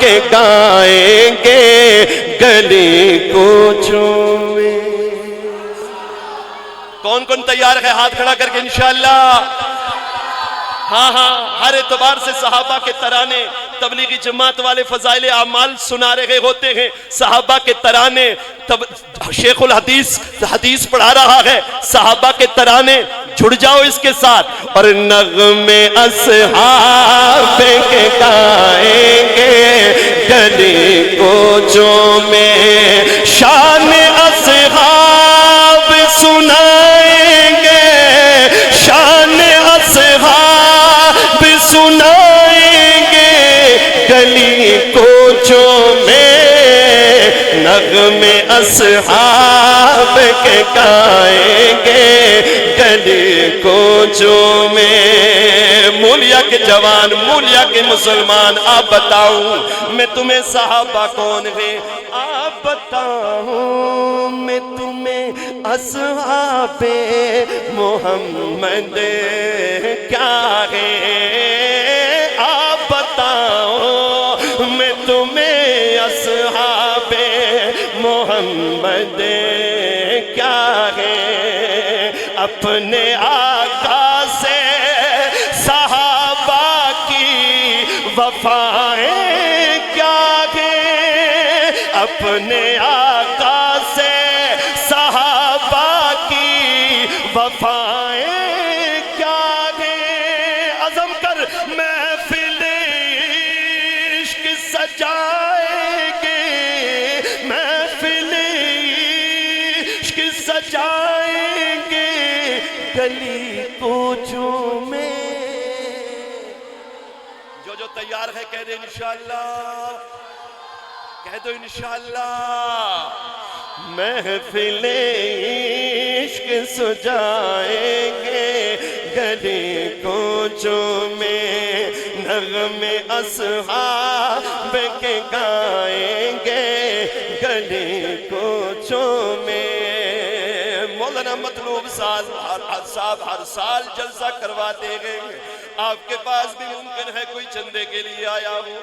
کے گائیں گے گلی کوچوں میں۔ کون کون تیار ہے ہاتھ کھڑا کر کے انشاءاللہ؟ ہاں ہر اعتبار سے صحابہ کے ترانے، تبلیغی جماعت والے فضائل اعمال سنا رہے ہوتے ہیں، صحابہ کے ترانے، شیخ الحدیث حدیث پڑھا رہا ہے، صحابہ کے ترانے جڑ جاؤ اس کے ساتھ، اور نغمے اصحاب کے گائیں گے گلی کوچوں میں، شان اصحاب سنائیں گے، شان اصحاب سنائیں گے گلی کوچوں میں، نغمے اصحاب کے گائیں گے گلی کوچوں میں۔ مولیا کے جوان، مولیا کے مسلمان، آپ بتاؤں میں تمہیں صحابہ کون ہے؟ آپ بتاؤں میں تمہیں اصحاب محمد کیا ہے؟ آپ بتاؤ میں تمہیں اصحاب محمد کیا ہے؟ اپنے آقا سے صحابہ کی وفائیں کیا ہیں؟ اپنے آقا سے صحابہ کی وفائیں کیا ہیں؟ عزم کر محفل عشق سجائیں گے، محفل عشق سجائیں گے گلی کوچوں میں۔ جو تیار ہے کہہ دے انشاءاللہ، کہہ دو انشاءاللہ۔ محفل عشق سجائیں گے گلی کوچوں میں، نغمے اصحاب کے گائیں گے گلی کوچوں میں۔ مولانا مطلوب صاحب ہر سال جلسہ کرواتے گئے، آپ کے پاس بھی ممکن ہے کوئی چندے کے لیے آیا ہو،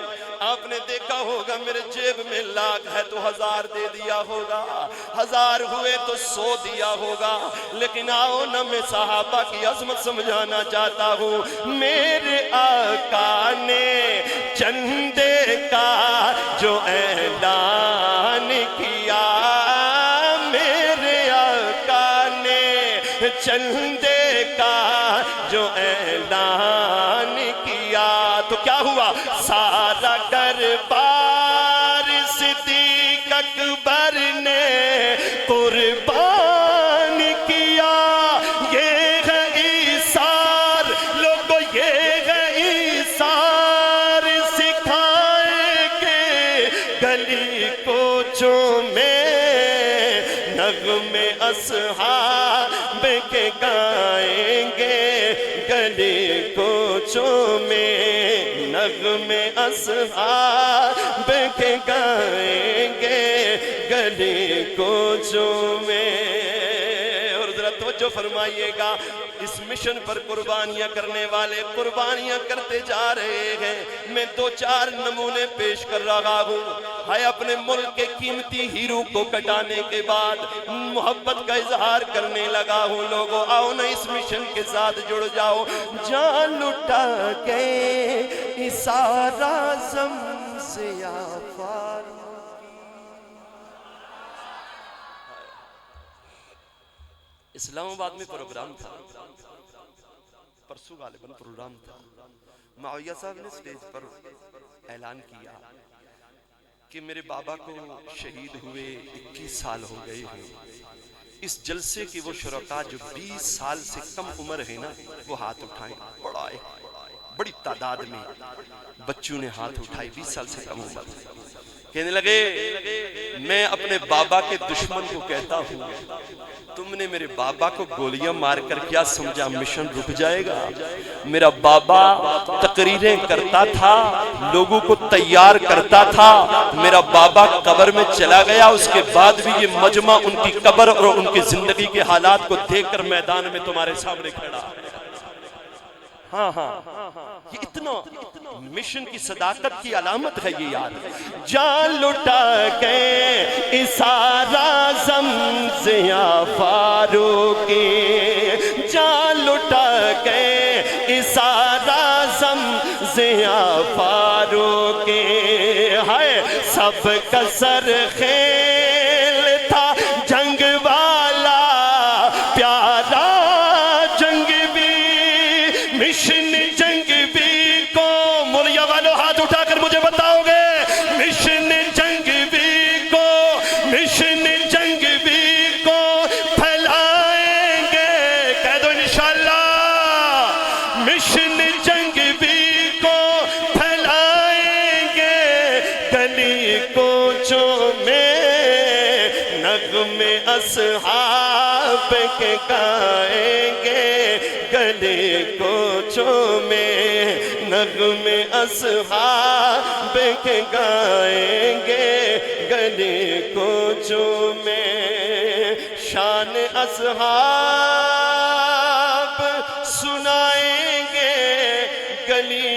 آپ نے دیکھا ہوگا میرے جیب میں لاکھ ہے تو 1000 دے دیا ہوگا، 1000 ہوئے تو 100 دیا ہوگا، لیکن آؤ نہ میں صحابہ کی عظمت سمجھانا چاہتا ہوں۔ میرے آقا نے چندے کا جو اعلان کیا، میرے آقا نے چندے کا جو اعلان کیا تو کیا ہوا؟ سارا دربار صدیق اکبر نے قربان کیا۔ یہ ہے ایثار، لوگو یہ ہے ایثار، سکھائیں گے گلی کوچوں میں، نغمے اصحاب کے گائیں گے گلی کوچوں میں، نغمے اصحاب کے گائیں گے گلی کوچوں میں۔ اور ذرا توجہ فرمائیے گا، اس مشن پر قربانیاں کرنے والے قربانیاں کرتے جا رہے ہیں۔ میں 2-4 نمونے پیش کر رہا ہوں۔ ہے اپنے ملک کے قیمتی ہیرو کو کٹانے کے بعد محبت کا اظہار کرنے لگا ہوں۔ لوگوں آؤ نہ اس مشن کے ساتھ جڑ جاؤ۔ جان لٹا کے سارا زم سے آفار، اسلام آباد میں پروگرام تھا، پرسوں غالباً پروگرام تھا، معاویہ صاحب نے سٹیج پر اعلان کیا کہ میرے بابا کو شہید ہوئے 21 سال ہو گئے ہیں۔ اس جلسے کے وہ شرکاء جو 20 سال سے کم عمر ہیں نا، وہ ہاتھ اٹھائیں۔ بڑی تعداد میں بچوں نے ہاتھ اٹھائے، 20 سال سے کم عمر۔ کہنے لگے میں اپنے بابا کے دشمن کو کہتا ہوں، تم نے میرے بابا کو گولیاں مار کر کیا سمجھا مشن رک جائے گا؟ میرا بابا تقریریں کرتا تھا، لوگوں کو تیار کرتا تھا، میرا بابا قبر میں چلا گیا، اس کے بعد بھی یہ مجمع ان کی قبر اور ان کی زندگی کے حالات کو دیکھ کر میدان میں تمہارے سامنے کھڑا ہے۔ ہاں ہاں یہ اتنا مشن کی صداقت کی علامت ہے یہ یار. جان لٹا گئے اسارا زمزیاں فاروقی، جان لٹا گئے اسارا زمزیاں فاروقی. ہے سب کا سر خیل تھا جنگ والا پیارا، جنگ بھی مشن جنگ بھی کو مولیہ والو ہاتھ اٹھا کر مجھے بتاؤ گے، مشن جنگ بھی کو، مشن جنگ بھی کو پھیلائیں گے، کہہ دو انشاءاللہ. مشن جنگ بھی کو پھیلائیں گے، گلی کوچوں میں نغمے اصحاب کے گائیں گے، گلی کوچوں میں نغمے اصحاب کے گائیں گے، گلی کوچوں میں شان اصحاب سنائیں گے، گلی